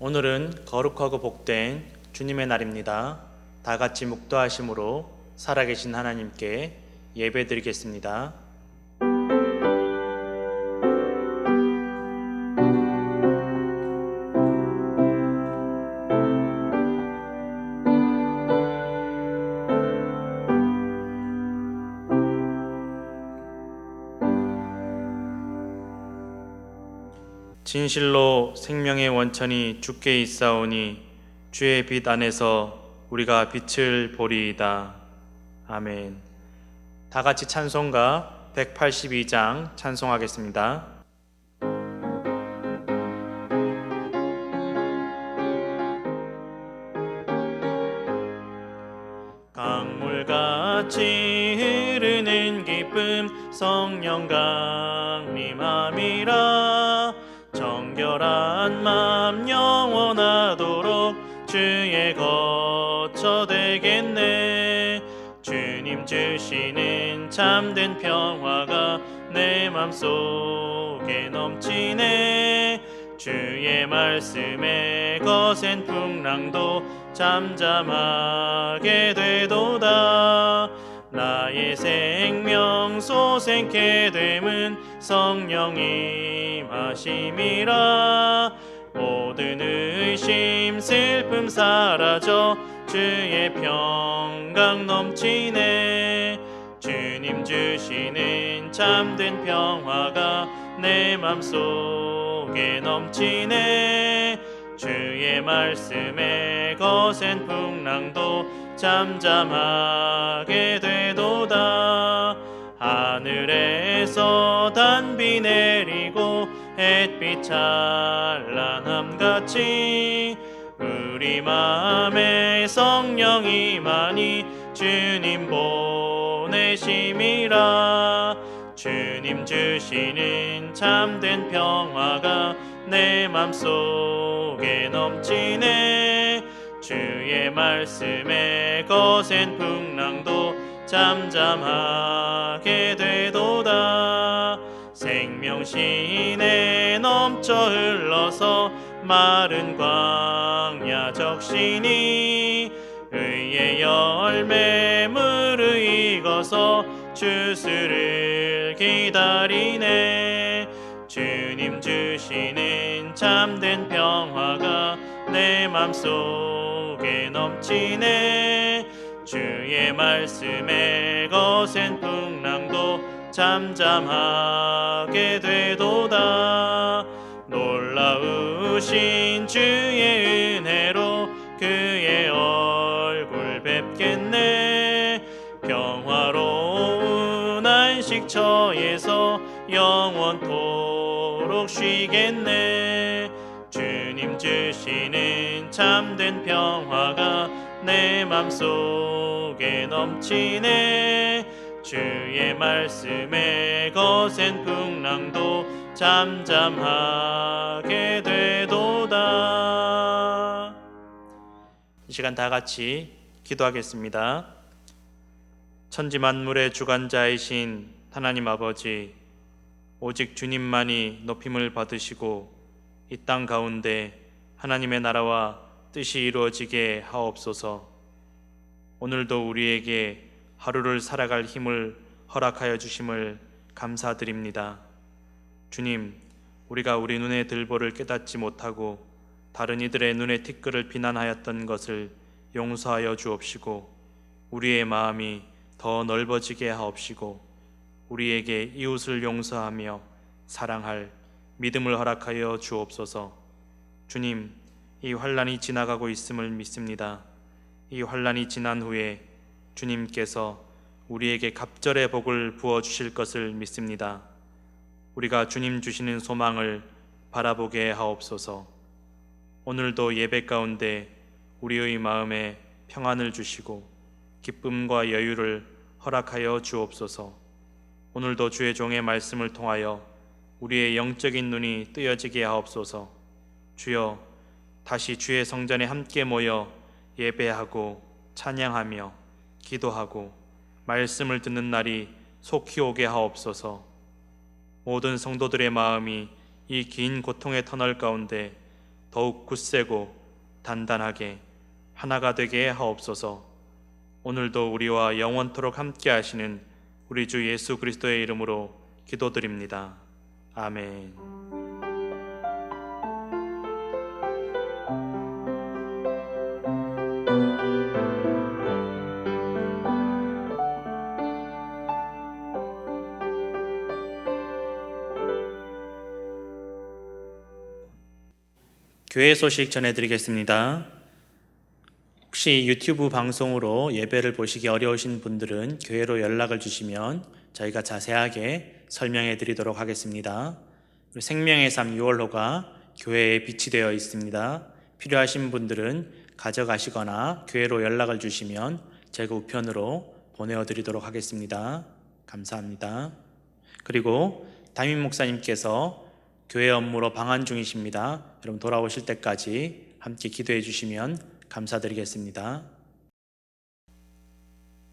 오늘은 거룩하고 복된 주님의 날입니다. 다 같이 묵도하심으로 살아계신 하나님께 예배드리겠습니다. 진실로 생명의 원천이 주께 있사오니 주의 빛 안에서 우리가 빛을 보리이다. 아멘. 다 같이 찬송가 182장 찬송하겠습니다. 강물같이 흐르는 기쁨 성령 강림함이라. 정결한 맘 영원하도록 주의 거처 되겠네. 주님 주시는 참된 평화가 내 맘속에 넘치네. 주의 말씀에 거센 풍랑도 잠잠하게 되도다. 나의 생명 소생케 됨은 성령이 임하심이라. 모든 의심 슬픔 사라져 주의 평강 넘치네. 주님 주시는 참된 평화가 내 맘속에 넘치네. 주의 말씀에 거센 풍랑도 잠잠하게 되도다. 하늘에서 단비 내리고 햇빛 찬란함같이 우리 맘에 성령이 많이 주님 보내심이라. 주님 주시는 참된 평화가 내 맘속에 넘치네. 주의 말씀에 거센 풍랑도 잠잠하게 되도다. 생명신에 넘쳐 흘러서 마른 광야 적시니 의의 열매 무르익어서 주수를 기다리네. 주님 주시는 참된 평화가 내 맘속에 넘치네. 주의 말씀에 거센 풍랑도 잠잠하게 되도다. 놀라우신 주의 은혜로 그의 얼굴 뵙겠네. 평화로운 안식처에서 영원토록 쉬겠네. 주님 주시는 참된 평화가 내 맘속에 넘치네. 주의 말씀에 거센 풍랑도 잠잠하게 되도다. 이 시간 다 같이 기도하겠습니다. 천지 만물의 주관자이신 하나님 아버지, 오직 주님만이 높임을 받으시고 이 땅 가운데 하나님의 나라와 뜻이 이루어지게 하옵소서. 오늘도 우리에게 하루를 살아갈 힘을 허락하여 주심을 감사드립니다. 주님, 우리가 우리 눈의 들보를 깨닫지 못하고 다른 이들의 눈의 티끌을 비난하였던 것을 용서하여 주옵시고 우리의 마음이 더 넓어지게 하옵시고 우리에게 이웃을 용서하며 사랑할 믿음을 허락하여 주옵소서. 주님, 이 환난이 지나가고 있음을 믿습니다. 이 환난이 지난 후에 주님께서 우리에게 갑절의 복을 부어주실 것을 믿습니다. 우리가 주님 주시는 소망을 바라보게 하옵소서. 오늘도 예배 가운데 우리의 마음에 평안을 주시고 기쁨과 여유를 허락하여 주옵소서. 오늘도 주의 종의 말씀을 통하여 우리의 영적인 눈이 뜨여지게 하옵소서. 주여, 다시 주의 성전에 함께 모여 예배하고 찬양하며 기도하고 말씀을 듣는 날이 속히 오게 하옵소서. 모든 성도들의 마음이 이 긴 고통의 터널 가운데 더욱 굳세고 단단하게 하나가 되게 하옵소서. 오늘도 우리와 영원토록 함께 하시는 우리 주 예수 그리스도의 이름으로 기도드립니다. 아멘. 교회 소식 전해드리겠습니다. 혹시 유튜브 방송으로 예배를 보시기 어려우신 분들은 교회로 연락을 주시면 저희가 자세하게 설명해 드리도록 하겠습니다. 생명의 삶 6월호가 교회에 비치되어 있습니다. 필요하신 분들은 가져가시거나 교회로 연락을 주시면 제가 우편으로 보내어 드리도록 하겠습니다. 감사합니다. 그리고 담임 목사님께서 교회 업무로 방한 중이십니다. 여러분 돌아오실 때까지 함께 기도해 주시면 감사드리겠습니다.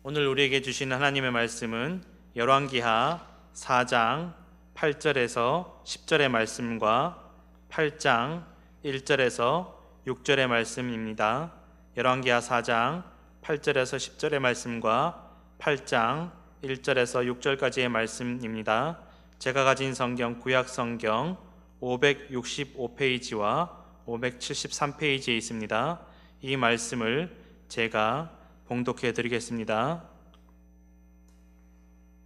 오늘 우리에게 주신 하나님의 말씀은 열왕기하 4장 8절에서 10절의 말씀과 8장 1절에서 6절의 말씀입니다. 열왕기하 4장 8절에서 10절의 말씀과 8장 1절에서 6절까지의 말씀입니다. 제가 가진 성경 구약 성경 565페이지와 573페이지에 있습니다. 이 말씀을 제가 봉독해 드리겠습니다.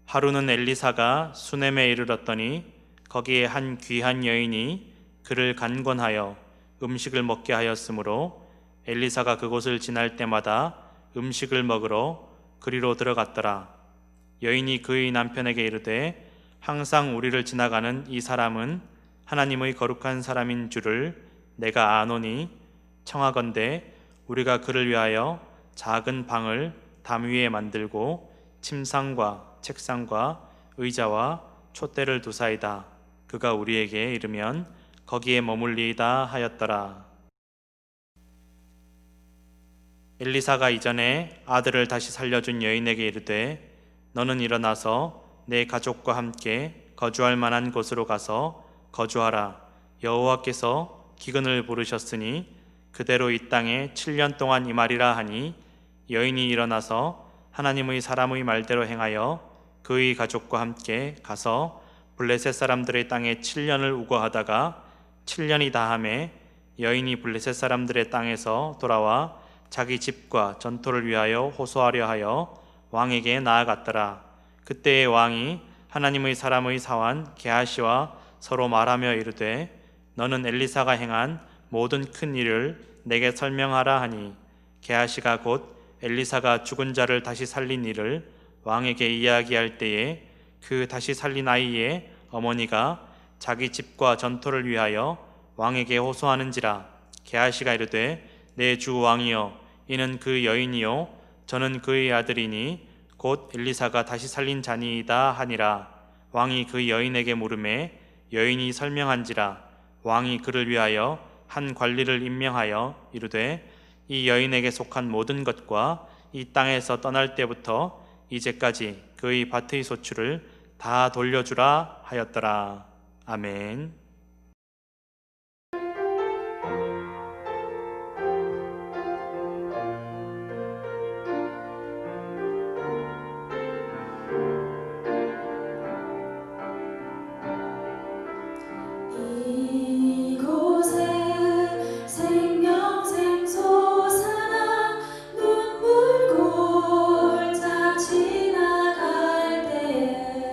하루는 엘리사가 수넴에 이르렀더니 거기에 한 귀한 여인이 그를 간권하여 음식을 먹게 하였으므로 엘리사가 그곳을 지날 때마다 음식을 먹으러 그리로 들어갔더라. 여인이 그의 남편에게 이르되 항상 우리를 지나가는 이 사람은 하나님의 거룩한 사람인 줄을 내가 아노니 청하건대 우리가 그를 위하여 작은 방을 담 위에 만들고 침상과 책상과 의자와 촛대를 두사이다. 그가 우리에게 이르면 거기에 머물리이다 하였더라. 엘리사가 이전에 아들을 다시 살려준 여인에게 이르되 너는 일어나서 내 가족과 함께 거주할 만한 곳으로 가서 거주하라. 여호와께서 기근을 부르셨으니 그대로 이 땅에 7년 동안 임하리라 하니 여인이 일어나서 하나님의 사람의 말대로 행하여 그의 가족과 함께 가서 블레셋 사람들의 땅에 7년을 우거하다가 7년이 다함에 여인이 블레셋 사람들의 땅에서 돌아와 자기 집과 전토를 위하여 호소하려 하여 왕에게 나아갔더라. 그때의 왕이 하나님의 사람의 사환 게하시와 서로 말하며 이르되 너는 엘리사가 행한 모든 큰 일을 내게 설명하라 하니 게하시가 곧 엘리사가 죽은 자를 다시 살린 일을 왕에게 이야기할 때에 그 다시 살린 아이의 어머니가 자기 집과 전토를 위하여 왕에게 호소하는지라. 게하시가 이르되 내 주 왕이여 이는 그 여인이요 저는 그의 아들이니 곧 엘리사가 다시 살린 자니이다 하니라. 왕이 그 여인에게 물으매 여인이 설명한지라. 왕이 그를 위하여 한 관리를 임명하여 이르되 이 여인에게 속한 모든 것과 이 땅에서 떠날 때부터 이제까지 그의 밭의 소출을 다 돌려주라 하였더라. 아멘. 지나갈 때에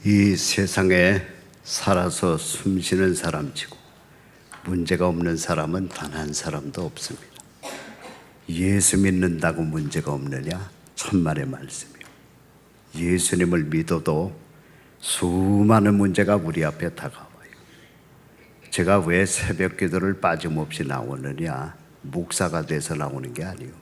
이 세상에 살아서 숨쉬는 사람치고 문제가 없는 사람은 단 한 사람도 없습니다. 예수 믿는다고 문제가 없느냐? 천만의 말씀이요. 예수님을 믿어도 수많은 문제가 우리 앞에 다가와요. 제가 왜 새벽 기도를 빠짐없이 나오느냐? 목사가 돼서 나오는 게 아니에요.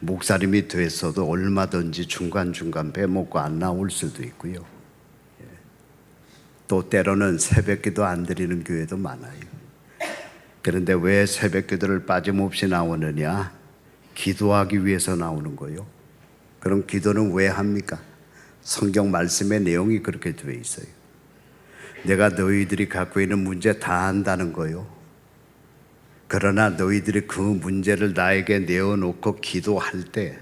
목사님이 됐어도 얼마든지 중간중간 빼먹고 안 나올 수도 있고요. 또 때로는 새벽 기도 안 드리는 교회도 많아요. 그런데 왜 새벽 기도를 빠짐없이 나오느냐? 기도하기 위해서 나오는 거예요. 그럼 기도는 왜 합니까? 성경 말씀의 내용이 그렇게 되어 있어요. 내가 너희들이 갖고 있는 문제 다 안다는 거예요. 그러나 너희들이 그 문제를 나에게 내어놓고 기도할 때,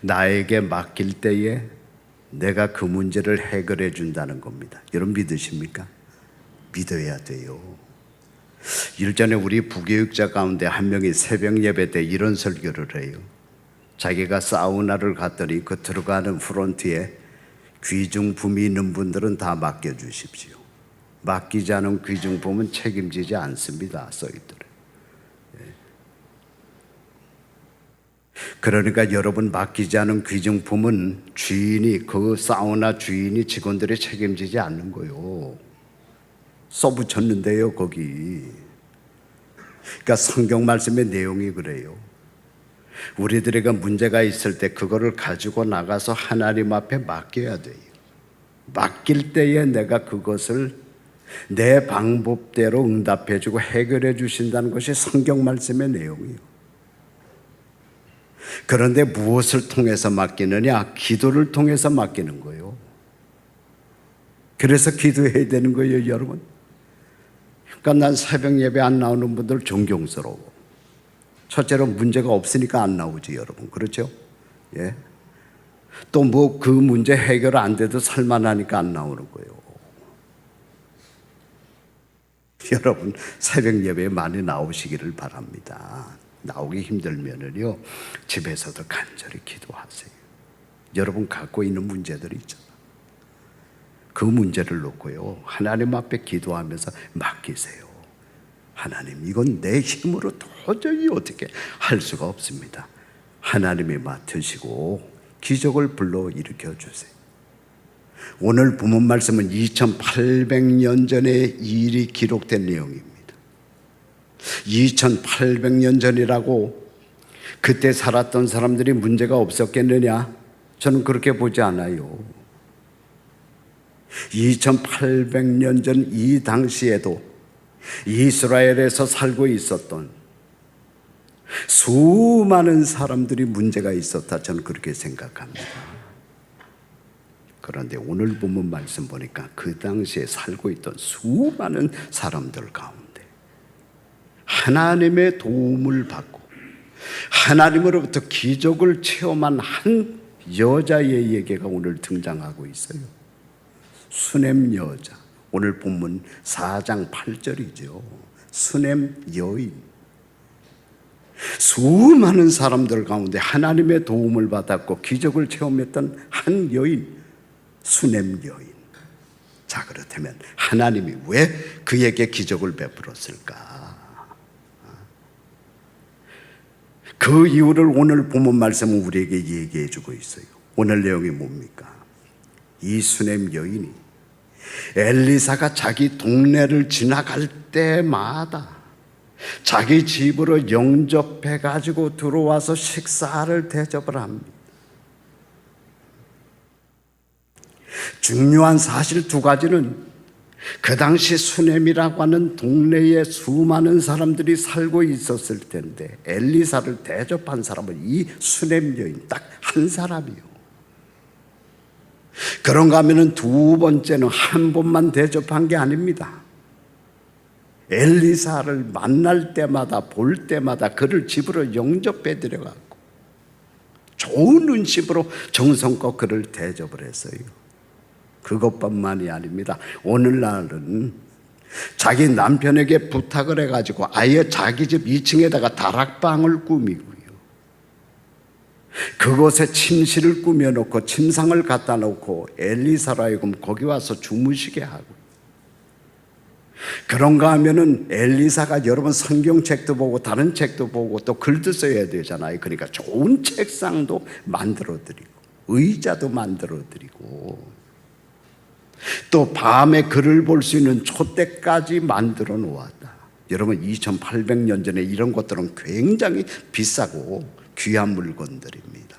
나에게 맡길 때에 내가 그 문제를 해결해 준다는 겁니다. 여러분 믿으십니까? 믿어야 돼요. 일전에 우리 부교육자 가운데 한 명이 새벽 예배 때 이런 설교를 해요. 자기가 사우나를 갔더니 그 들어가는 프론트에 귀중품이 있는 분들은 다 맡겨주십시오. 맡기지 않은 귀중품은 책임지지 않습니다. 써있더래요. 그러니까 여러분 맡기지 않은 귀중품은 주인이, 그 사우나 주인이, 직원들이 책임지지 않는 거요. 써붙였는데요 거기. 그러니까 성경 말씀의 내용이 그래요. 우리들에게 문제가 있을 때 그거를 가지고 나가서 하나님 앞에 맡겨야 돼요. 맡길 때에 내가 그것을 내 방법대로 응답해주고 해결해 주신다는 것이 성경 말씀의 내용이에요. 그런데 무엇을 통해서 맡기느냐? 기도를 통해서 맡기는 거예요. 그래서 기도해야 되는 거예요, 여러분. 그러니까 난 새벽 예배 안 나오는 분들 존경스러워. 첫째로 문제가 없으니까 안 나오지, 여러분. 그렇죠? 예. 또 뭐 그 문제 해결 안 돼도 살만하니까 안 나오는 거예요. 여러분 새벽 예배에 많이 나오시기를 바랍니다. 나오기 힘들면은요 집에서도 간절히 기도하세요. 여러분 갖고 있는 문제들이 있잖아요. 그 문제를 놓고요 하나님 앞에 기도하면서 맡기세요. 하나님, 이건 내 힘으로 도저히 어떻게 할 수가 없습니다. 하나님이 맡으시고 기적을 불러 일으켜 주세요. 오늘 본문 말씀은 2800년 전에 일이 기록된 내용입니다. 2800년 전이라고 그때 살았던 사람들이 문제가 없었겠느냐? 저는 그렇게 보지 않아요. 2800년 전 이 당시에도 이스라엘에서 살고 있었던 수많은 사람들이 문제가 있었다, 저는 그렇게 생각합니다. 그런데 오늘 본문 말씀 보니까 그 당시에 살고 있던 수많은 사람들 가운데 하나님의 도움을 받고 하나님으로부터 기적을 체험한 한 여자의 얘기가 오늘 등장하고 있어요. 수넴 여자. 오늘 본문 4장 8절이죠. 수넴 여인. 수많은 사람들 가운데 하나님의 도움을 받았고 기적을 체험했던 한 여인, 수넴 여인. 자, 그렇다면 하나님이 왜 그에게 기적을 베풀었을까? 그 이유를 오늘 본문 말씀은 우리에게 얘기해 주고 있어요. 오늘 내용이 뭡니까? 이 수넴 여인이 엘리사가 자기 동네를 지나갈 때마다 자기 집으로 영접해 가지고 들어와서 식사를 대접을 합니다. 중요한 사실 두 가지는 그 당시 수넴이라고 하는 동네에 수많은 사람들이 살고 있었을 텐데 엘리사를 대접한 사람은 이 수넴 여인 딱 한 사람이요. 그런가 하면 두 번째는 한 번만 대접한 게 아닙니다. 엘리사를 만날 때마다 볼 때마다 그를 집으로 영접해 들여갔고 좋은 음식으로 정성껏 그를 대접을 했어요. 그것뿐만이 아닙니다. 오늘날은 자기 남편에게 부탁을 해가지고 아예 자기 집 2층에다가 다락방을 꾸미고요. 그곳에 침실을 꾸며놓고 침상을 갖다 놓고 엘리사로 하여금 거기 와서 주무시게 하고, 그런가 하면은 엘리사가 여러분 성경책도 보고 다른 책도 보고 또 글도 써야 되잖아요. 그러니까 좋은 책상도 만들어 드리고 의자도 만들어 드리고 또 밤에 글을 볼 수 있는 촛대까지 만들어 놓았다. 여러분 2800년 전에 이런 것들은 굉장히 비싸고 귀한 물건들입니다.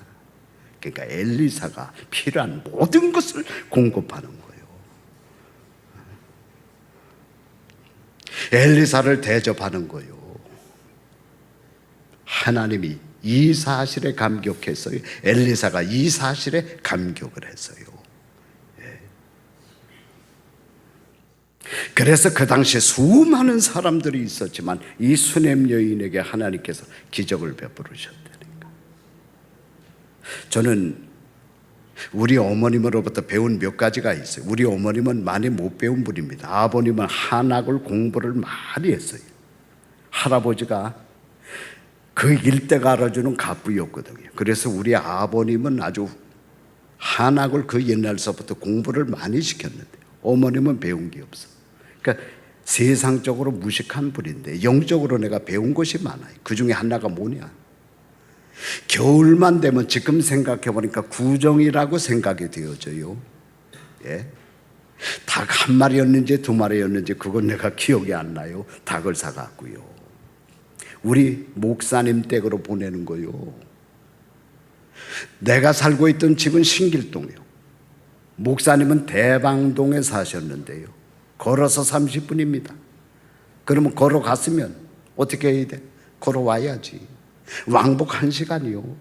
그러니까 엘리사가 필요한 모든 것을 공급하는 거예요. 엘리사를 대접하는 거예요. 하나님이 이 사실에 감격했어요. 엘리사가 이 사실에 감격을 했어요. 그래서 그 당시에 수많은 사람들이 있었지만 이 수넴 여인에게 하나님께서 기적을 베풀으셨다니까. 저는 우리 어머님으로부터 배운 몇 가지가 있어요. 우리 어머님은 많이 못 배운 분입니다. 아버님은 한학을 공부를 많이 했어요. 할아버지가 그 일대가 알아주는 갑부였거든요. 그래서 우리 아버님은 아주 한학을 그 옛날서부터 공부를 많이 시켰는데 어머님은 배운 게 없어. 그러니까 세상적으로 무식한 분인데 영적으로 내가 배운 것이 많아요. 그 중에 하나가 뭐냐? 겨울만 되면 지금 생각해 보니까 구정이라고 생각이 되어져요. 예? 닭 한 마리였는지 두 마리였는지 그건 내가 기억이 안 나요. 닭을 사갖고요. 우리 목사님 댁으로 보내는 거요. 내가 살고 있던 집은 신길동이요. 목사님은 대방동에 사셨는데요. 걸어서 30분입니다. 그러면 걸어갔으면 어떻게 해야 돼? 걸어와야지. 왕복 1시간이요.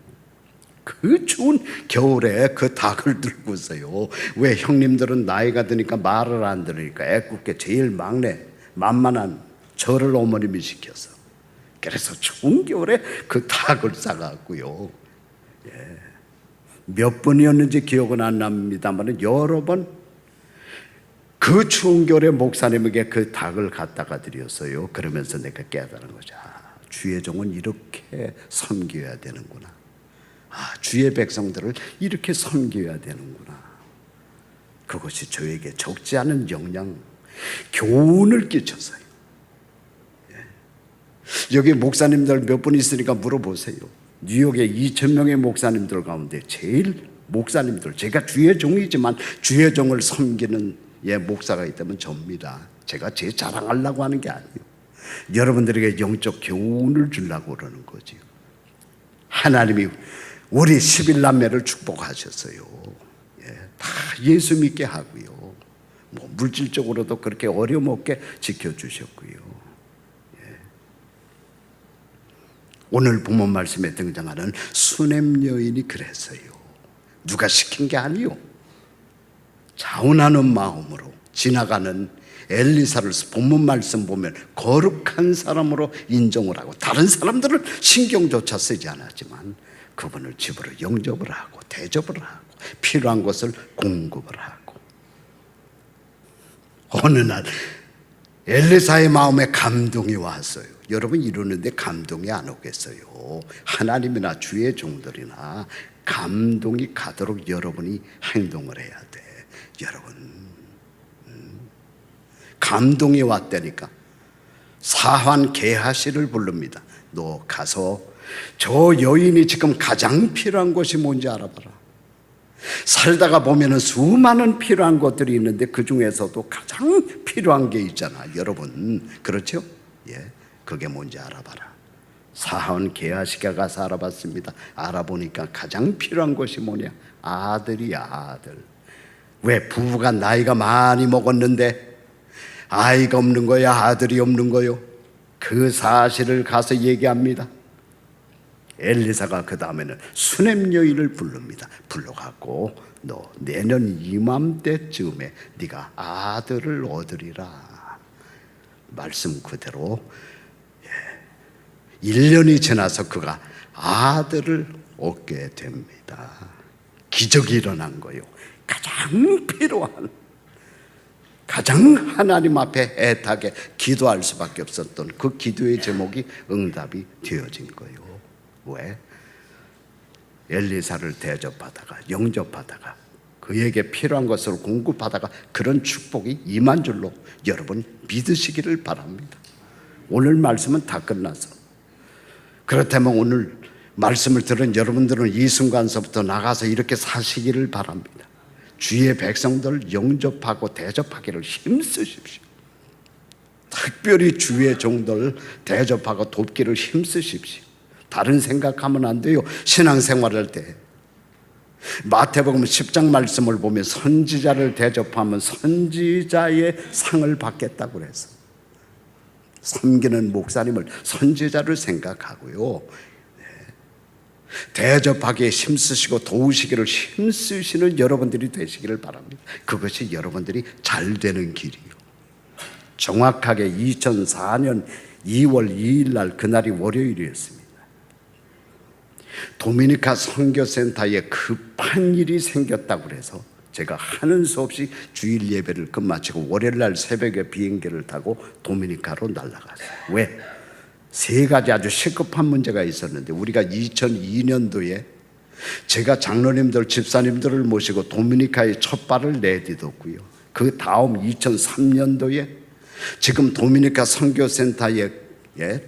그 추운 겨울에 그 닭을 들고서요. 왜 형님들은 나이가 드니까 말을 안 들으니까 애꿎게 제일 막내 만만한 저를 어머님이 시켜서, 그래서 추운 겨울에 그 닭을 싸갖고요. 몇 번이었는지 기억은 안 납니다만 여러 번 그 추운 겨울에 목사님에게 그 닭을 갖다가 드렸어요. 그러면서 내가 깨달은 거죠. 주의 종은 이렇게 섬겨야 되는구나. 주의 백성들을 이렇게 섬겨야 되는구나. 그것이 저에게 적지 않은 영향, 교훈을 끼쳤어요. 여기 목사님들 몇 분 있으니까 물어보세요. 뉴욕에 2,000명의 목사님들 가운데 제일 목사님들, 제가 주의 종이지만 주의 종을 섬기는 목사가 있다면 접니다. 제가 제 자랑하려고 하는 게 아니에요. 여러분들에게 영적 교훈을 주려고 그러는 거죠. 하나님이 우리 11남매를 축복하셨어요. 다 예수 믿게 하고요. 뭐 물질적으로도 그렇게 어려움 없게 지켜주셨고요. 오늘 본문 말씀에 등장하는 수냄 여인이 그랬어요. 누가 시킨 게 아니요. 자원하는 마음으로 지나가는 엘리사를 본문 말씀 보면 거룩한 사람으로 인정을 하고 다른 사람들은 신경조차 쓰지 않았지만 그분을 집으로 영접을 하고 대접을 하고 필요한 것을 공급을 하고 어느 날 엘리사의 마음에 감동이 왔어요. 여러분 이러는데 감동이 안 오겠어요? 하나님이나 주의 종들이나 감동이 가도록 여러분이 행동을 해야 돼. 여러분 감동이 왔다니까 사환 게하시를 부릅니다. 너 가서 저 여인이 지금 가장 필요한 것이 뭔지 알아봐라. 살다가 보면은 수많은 필요한 것들이 있는데 그 중에서도 가장 필요한 게 있잖아. 여러분 그렇죠? 그게 뭔지 알아봐라. 사환 게하시가 가서 알아봤습니다. 알아보니까 가장 필요한 것이 뭐냐? 아들이야, 아들. 왜 부부가 나이가 많이 먹었는데 아이가 없는 거야, 아들이 없는 거요? 그 사실을 가서 얘기합니다. 엘리사가 그 다음에는 수냄 여인을 부릅니다. 불러갖고 너 내년 이맘때쯤에 네가 아들을 얻으리라. 말씀 그대로 1년이 지나서 그가 아들을 얻게 됩니다. 기적이 일어난 거예요. 가장 필요한, 가장 하나님 앞에 애타게 기도할 수밖에 없었던 그 기도의 제목이 응답이 되어진 거예요. 왜? 엘리사를 대접하다가 영접하다가 그에게 필요한 것을 공급하다가 그런 축복이 임한 줄로 여러분 믿으시기를 바랍니다. 오늘 말씀은 다 끝나서 그렇다면 오늘 말씀을 들은 여러분들은 이 순간서부터 나가서 이렇게 사시기를 바랍니다. 주의 백성들 영접하고 대접하기를 힘쓰십시오. 특별히 주의 종들 대접하고 돕기를 힘쓰십시오. 다른 생각하면 안 돼요. 신앙생활할 때 마태복음 10장 말씀을 보면 선지자를 대접하면 선지자의 상을 받겠다고 그래서 섬기는 목사님을 선지자를 생각하고요. 대접하기에 힘쓰시고 도우시기를 힘쓰시는 여러분들이 되시기를 바랍니다. 그것이 여러분들이 잘 되는 길이에요. 정확하게 2004년 2월 2일 날 그날이 월요일이었습니다. 도미니카 선교센터에 급한 일이 생겼다고 그래서 제가 하는 수 없이 주일 예배를 끝마치고 월요일 날 새벽에 비행기를 타고 도미니카로 날아갔어요. 왜? 세 가지 아주 시급한 문제가 있었는데 우리가 2002년도에 제가 장로님들, 집사님들을 모시고 도미니카에 첫 발을 내딛었고요. 그 다음 2003년도에 지금 도미니카 선교센터에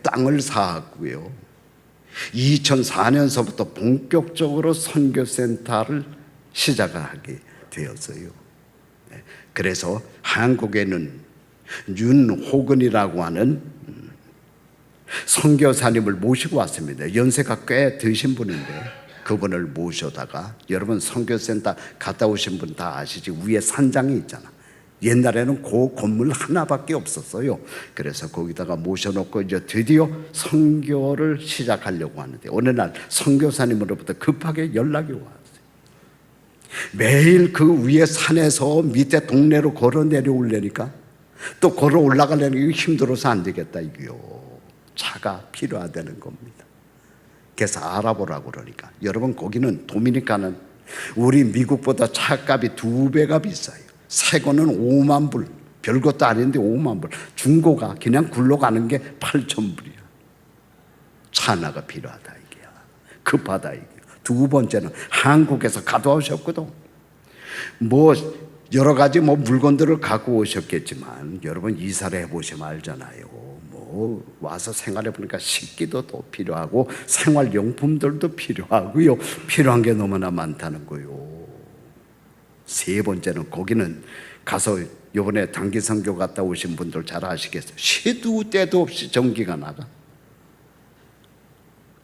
땅을 사왔고요. 2004년서부터 본격적으로 선교센터를 시작하게 되었어요. 그래서 한국에는 윤호근이라고 하는 선교사님을 모시고 왔습니다. 연세가 꽤 드신 분인데 그분을 모셔다가 여러분 선교센터 갔다 오신 분 다 아시지? 위에 산장이 있잖아. 옛날에는 그 건물 하나밖에 없었어요. 그래서 거기다가 모셔놓고 이제 드디어 선교를 시작하려고 하는데 어느 날 선교사님으로부터 급하게 연락이 왔어요. 매일 그 위에 산에서 밑에 동네로 걸어 내려오려니까 또 걸어 올라가려니까 힘들어서 안 되겠다 이거요. 차가 필요하다는 겁니다. 그래서 알아보라고 그러니까 여러분 거기는 도미니카는 우리 미국보다 차값이 2배가 비싸요. 새 거는 5만 불, 별것도 아닌데 5만 불. 중고가 그냥 굴러가는 게 8천 불이야. 차 하나가 필요하다 이게야. 급하다 이게. 두 번째는 한국에서 가져오셨거든. 뭐 여러 가지 뭐 물건들을 갖고 오셨겠지만 여러분 이사를 해보시면 알잖아요. 뭐 와서 생활해 보니까 식기도 또 필요하고 생활용품들도 필요하고요. 필요한 게 너무나 많다는 거요. 세 번째는 거기는 가서 이번에 단기 선교 갔다 오신 분들 잘 아시겠어요. 시도 때도 없이 전기가 나가.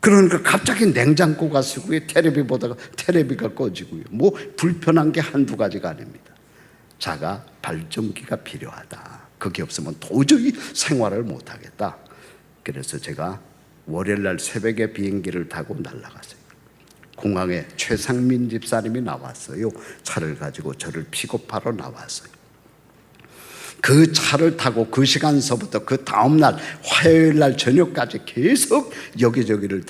그러니까 갑자기 냉장고가 쓰고요, 텔레비 보다가 텔레비가 꺼지고요. 뭐 불편한 게 한두 가지가 아닙니다. 자가 발전기가 필요하다. 그게 없으면 도저히 생활을 못하겠다. 그래서 제가 월요일날 새벽에 비행기를 타고 날아갔어요. 공항에 최상민 집사님이 나왔어요. 차를 가지고 저를 픽업하러 나왔어요. 그 차를 타고 그 시간서부터 그 다음날 화요일날 저녁까지 계속 여기저기를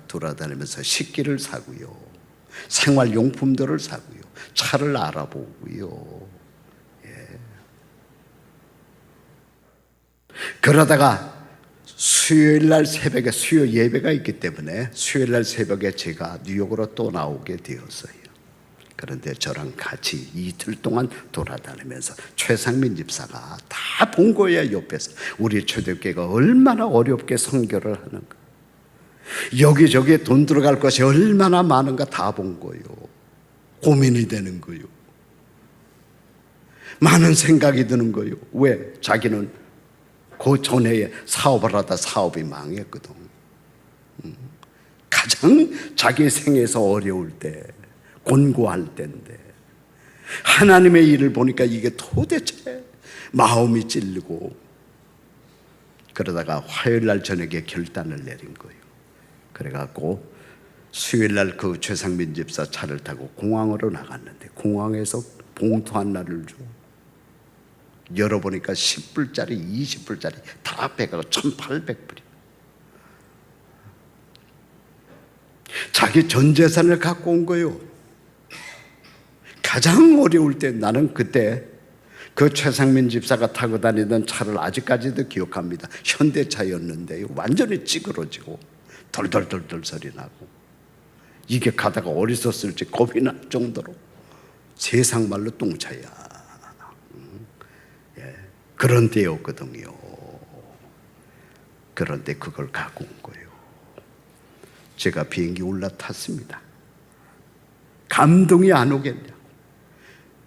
돌아다니면서 식기를 사고요, 생활용품들을 사고요, 차를 알아보고요. 그러다가 수요일날 새벽에 수요 예배가 있기 때문에 수요일날 새벽에 제가 뉴욕으로 또 나오게 되었어요. 그런데 저랑 같이 이틀 동안 돌아다니면서 최상민 집사가 다 본 거예요. 옆에서 우리 초대교회가 얼마나 어렵게 선교를 하는가, 여기저기 돈 들어갈 것이 얼마나 많은가 다 본 거예요. 고민이 되는 거예요. 많은 생각이 드는 거예요. 왜? 자기는 그 전에 사업을 하다 사업이 망했거든. 가장 자기 생에서 어려울 때, 곤고할 때인데 하나님의 일을 보니까 이게 도대체 마음이 찔리고, 그러다가 화요일날 저녁에 결단을 내린 거예요. 그래갖고 수요일날 그 최상민 집사 차를 타고 공항으로 나갔는데 공항에서 봉투 하나를 줘. 열어보니까 10불짜리 20불짜리 다 빼가고 1,800불이. 자기 전 재산을 갖고 온 거예요. 가장 어려울 때, 나는 그때 그 최상민 집사가 타고 다니던 차를 아직까지도 기억합니다. 현대차였는데요, 완전히 찌그러지고 덜덜덜덜 소리 나고, 이게 가다가 어디서 쓸지 겁이 날 정도로 세상 말로 똥차야. 그런 때였거든요. 그런데 그걸 갖고 온 거예요. 제가 비행기 올라탔습니다. 감동이 안 오겠냐.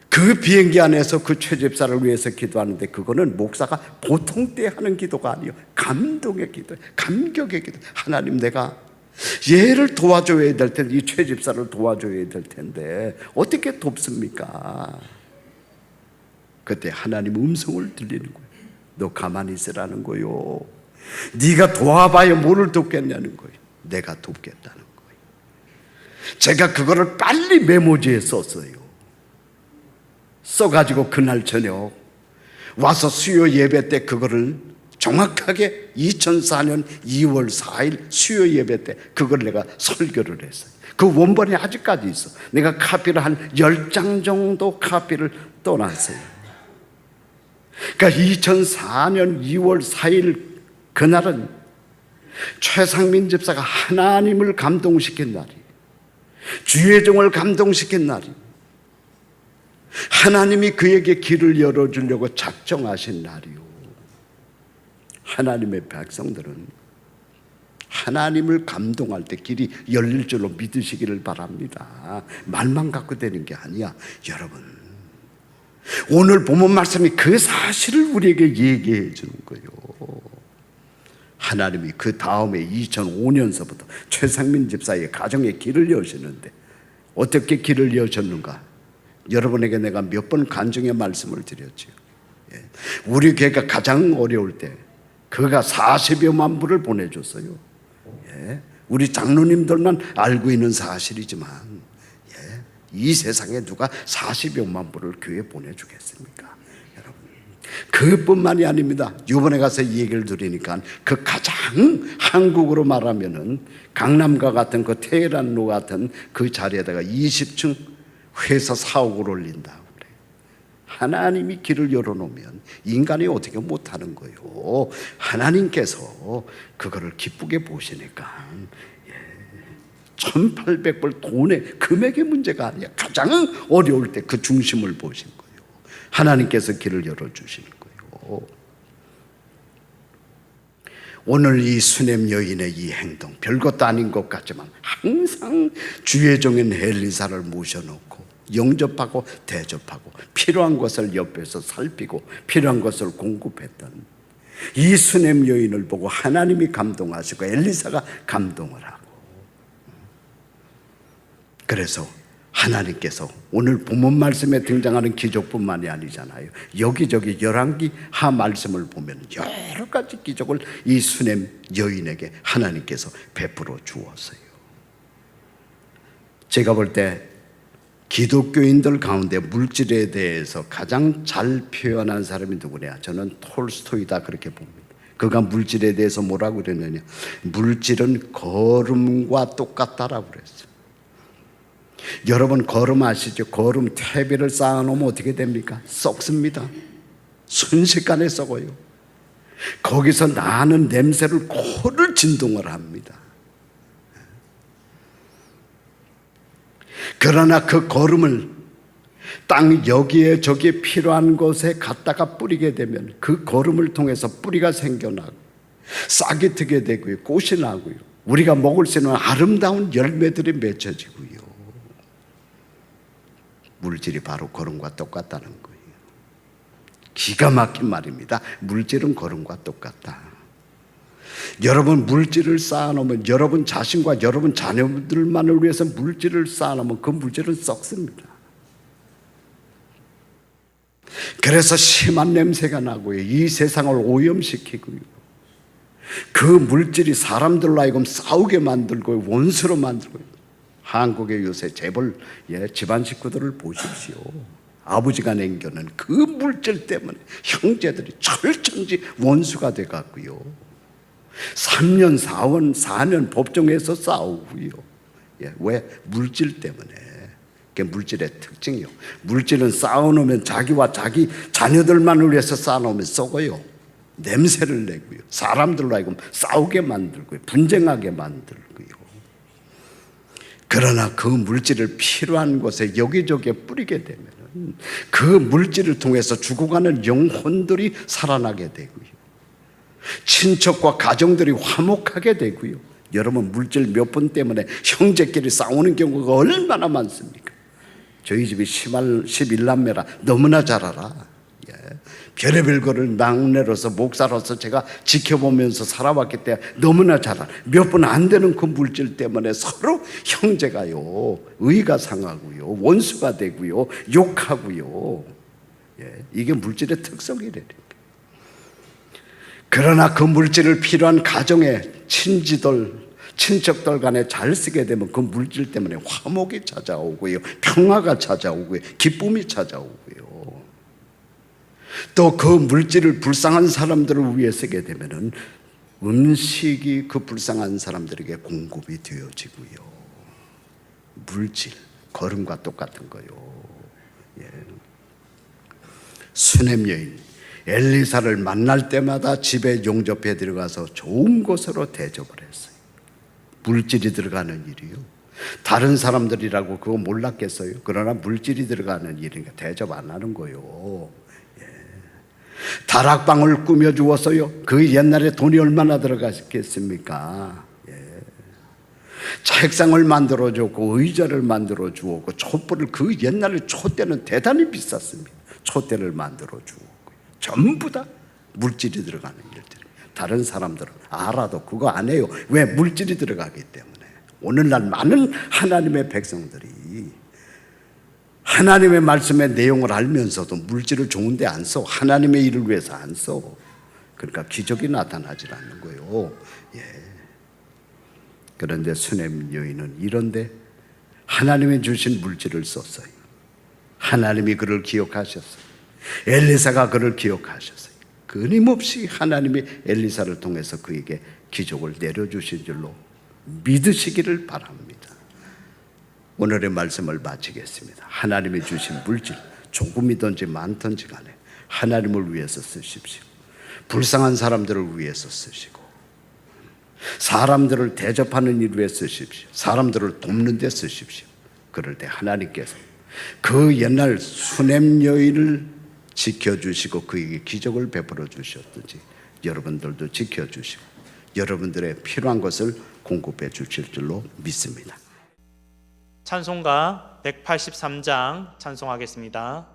그 비행기 안에서 그 최 집사를 위해서 기도하는데, 그거는 목사가 보통 때 하는 기도가 아니에요. 감동의 기도, 감격의 기도. 하나님, 내가 얘를 도와줘야 될 텐데, 이 최 집사를 도와줘야 될 텐데 어떻게 돕습니까? 그때 하나님 음성을 들리는 거예요. 너 가만히 있으라는 거요. 네가 도와봐야 뭐를 돕겠냐는 거예요. 내가 돕겠다는 거예요. 제가 그거를 빨리 메모지에 썼어요. 써가지고 그날 저녁 와서 수요 예배 때 그거를 정확하게 2004년 2월 4일 수요 예배 때 그걸 내가 설교를 했어요. 그 원본이 아직까지 있어. 내가 카피를 한 10장 정도 카피를 떠났어요. 그러니까 2004년 2월 4일 그날은 최상민 집사가 하나님을 감동시킨 날이, 주의 종을 감동시킨 날이, 하나님이 그에게 길을 열어주려고 작정하신 날이요. 하나님의 백성들은 하나님을 감동할 때 길이 열릴 줄로 믿으시기를 바랍니다. 말만 갖고 되는 게 아니야. 여러분, 오늘 본문 말씀이 그 사실을 우리에게 얘기해 주는 거예요. 하나님이 그 다음에 2005년서부터 최상민 집사의 가정에 길을 여시는데 어떻게 길을 여셨는가? 여러분에게 내가 몇 번 간증의 말씀을 드렸죠. 우리 교회가 가장 어려울 때 그가 40여만 불을 보내줬어요. 우리 장로님들만 알고 있는 사실이지만 이 세상에 누가 40여만 불을 교회에 보내주겠습니까? 여러분, 그뿐만이 아닙니다. 이번에 가서 이 얘기를 들으니까 그 가장 한국으로 말하면은 강남과 같은 그 테헤란로 같은 그 자리에다가 20층 회사 사옥을 올린다 그래. 하나님이 길을 열어놓으면 인간이 어떻게 못하는 거예요. 하나님께서 그거를 기쁘게 보시니까 1,800불 돈의 금액의 문제가 아니야. 가장 어려울 때 그 중심을 보신 거예요. 하나님께서 길을 열어주시는 거예요. 오늘 이 수냄 여인의 이 행동, 별것도 아닌 것 같지만 항상 주의 종인 엘리사를 모셔놓고 영접하고 대접하고 필요한 것을 옆에서 살피고 필요한 것을 공급했던 이 수냄 여인을 보고 하나님이 감동하시고 엘리사가 감동을 하고 그래서 하나님께서 오늘 본문 말씀에 등장하는 기적뿐만이 아니잖아요. 여기저기 열왕기 하 말씀을 보면 여러 가지 기적을 이 수넴 여인에게 하나님께서 베풀어 주었어요. 제가 볼 때 기독교인들 가운데 물질에 대해서 가장 잘 표현한 사람이 누구냐? 저는 톨스토이다 그렇게 봅니다. 그가 물질에 대해서 뭐라고 그랬느냐? 물질은 거름과 똑같다라고 그랬어요. 여러분 거름 아시죠? 거름 퇴비를 쌓아놓으면 어떻게 됩니까? 썩습니다. 순식간에 썩어요. 거기서 나는 냄새를 코를 진동을 합니다. 그러나 그 거름을 땅 여기에 저기에 필요한 곳에 갖다가 뿌리게 되면 그 거름을 통해서 뿌리가 생겨나고 싹이 트게 되고요, 꽃이 나고요, 우리가 먹을 수 있는 아름다운 열매들이 맺혀지고요. 물질이 바로 거름과 똑같다는 거예요. 기가 막힌 말입니다. 물질은 거름과 똑같다. 여러분 물질을 쌓아놓으면, 여러분 자신과 여러분 자녀들만을 위해서 물질을 쌓아놓으면 그 물질은 썩습니다. 그래서 심한 냄새가 나고요, 이 세상을 오염시키고요, 그 물질이 사람들로 하여금 싸우게 만들고 원수로 만들고요. 한국의 요새 재벌 집안 식구들을 보십시오. 아버지가 남겨놓은 그 물질 때문에 형제들이 철천지 원수가 돼갖고요, 3년 4년 법정에서 싸우고요. 왜? 물질 때문에. 그게 물질의 특징이요. 물질은 쌓아놓으면 자기와 자기 자녀들만을 위해서 쌓아놓으면 썩어요. 냄새를 내고요, 사람들로 하여금 싸우게 만들고요, 분쟁하게 만들고요. 그러나 그 물질을 필요한 곳에 여기저기에 뿌리게 되면 그 물질을 통해서 죽어가는 영혼들이 살아나게 되고요, 친척과 가정들이 화목하게 되고요. 여러분 물질 몇 분 때문에 형제끼리 싸우는 경우가 얼마나 많습니까? 저희 집이 11남매라 너무나 잘 알아. 별의별 거를 막내로서 목사로서 제가 지켜보면서 살아왔기 때문에 너무나 잘 알아. 몇 분 안 되는 그 물질 때문에 서로 형제가요, 의가 상하고요, 원수가 되고요, 욕하고요. 이게 물질의 특성이래요. 그러나 그 물질을 필요한 가정에 친척들 간에 잘 쓰게 되면 그 물질 때문에 화목이 찾아오고요, 평화가 찾아오고요, 기쁨이 찾아오고요. 또 그 물질을 불쌍한 사람들을 위해 쓰게 되면은 음식이 그 불쌍한 사람들에게 공급이 되어지고요. 물질, 거름과 똑같은 거요. 수넴 여인 엘리사를 만날 때마다 집에 용접해 들어가서 좋은 곳으로 대접을 했어요. 물질이 들어가는 일이요, 다른 사람들이라고 그거 몰랐겠어요? 그러나 물질이 들어가는 일이니까 대접 안 하는 거요. 다락방을 꾸며주었어요. 그 옛날에 돈이 얼마나 들어갔겠습니까? 책상을 만들어주고 의자를 만들어주고 촛불을, 그 옛날에 촛대는 대단히 비쌌습니다. 촛대를 만들어주고 전부 다 물질이 들어가는 일들. 다른 사람들은 알아도 그거 안 해요. 왜? 물질이 들어가기 때문에. 오늘날 많은 하나님의 백성들이 하나님의 말씀의 내용을 알면서도 물질을 좋은데 안 써. 하나님의 일을 위해서 안 써. 그러니까 기적이 나타나질 않는 거예요. 그런데 수넴 여인은 이런데 하나님이 주신 물질을 썼어요. 하나님이 그를 기억하셨어요. 엘리사가 그를 기억하셨어요. 끊임없이 하나님이 엘리사를 통해서 그에게 기적을 내려주신 줄로 믿으시기를 바랍니다. 오늘의 말씀을 마치겠습니다. 하나님이 주신 물질, 조금이든지 많든지 간에 하나님을 위해서 쓰십시오. 불쌍한 사람들을 위해서 쓰시고, 사람들을 대접하는 일 위해 쓰십시오. 사람들을 돕는 데 쓰십시오. 그럴 때 하나님께서 그 옛날 수넴 여인을 지켜주시고 그에게 기적을 베풀어 주셨듯이 여러분들도 지켜주시고 여러분들의 필요한 것을 공급해 주실 줄로 믿습니다. 찬송가 183장 찬송하겠습니다.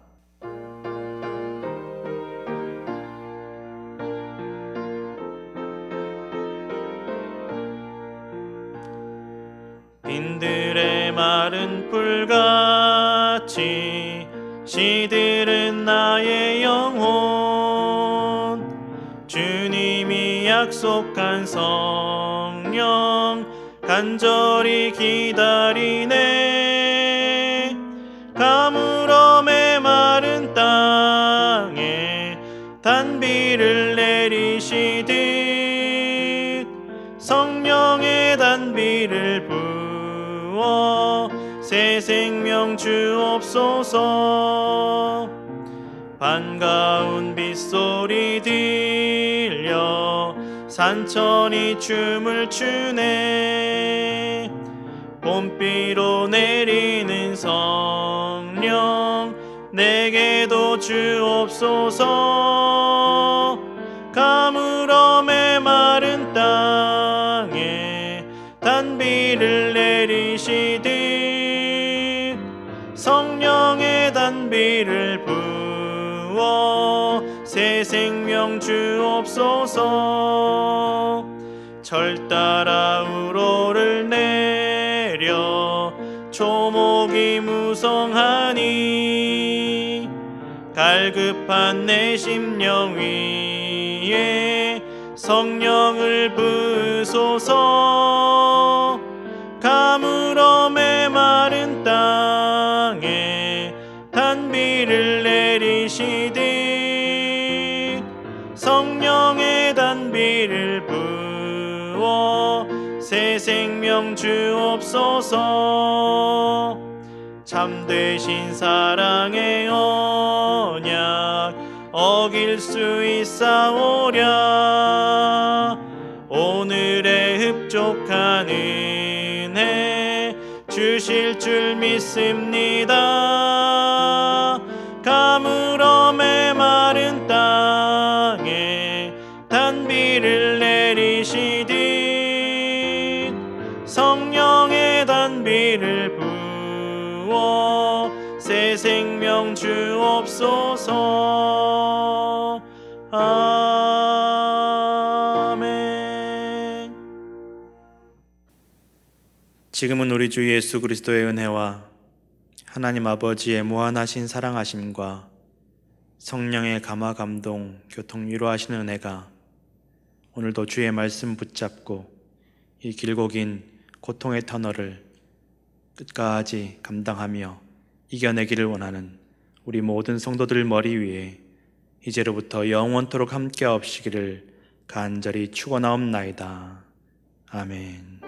빈들의 말 마른 풀같이 시들은 나의 영혼. 주님이 약속한 성령 간절히 기다리네. 가물어 메마른 땅에 단비를 내리시듯 성령의 단비를 부어 새 생명 주옵소서. 반가운 빗소리 들려 산천이 춤을 추네. 봄비로 내리는 성령 내게도 주옵소서. 가물어 메마른 땅에 단비를 내리시듯 성령의 단비를 부어 새 생명 주옵소서. 절 따라 우로를 내려 초목이 무성하니 갈급한 내 심령 위에 성령을 부으소서. 가물어 메마른 땅에 단비를 내리시듯 성령의 단비를 부어 새 생명 주옵소서. 참되신 사랑의 언약 어길 수 있사오랴. 오늘의 흡족한 은혜 주실 줄 믿습니다. 가물어 메마른 땅에 단비를 내리시듯 성령의 단비를 부어 새 생명 주옵소서. 아멘. 지금은 우리 주 예수 그리스도의 은혜와 하나님 아버지의 무한하신 사랑하심과 성령의 감화 감동 교통 위로하시는 은혜가 오늘도 주의 말씀 붙잡고 이 길고 긴 고통의 터널을 끝까지 감당하며 이겨내기를 원하는 우리 모든 성도들 머리 위에 이제로부터 영원토록 함께 없으시기를 간절히 축원하옵나이다. 아멘.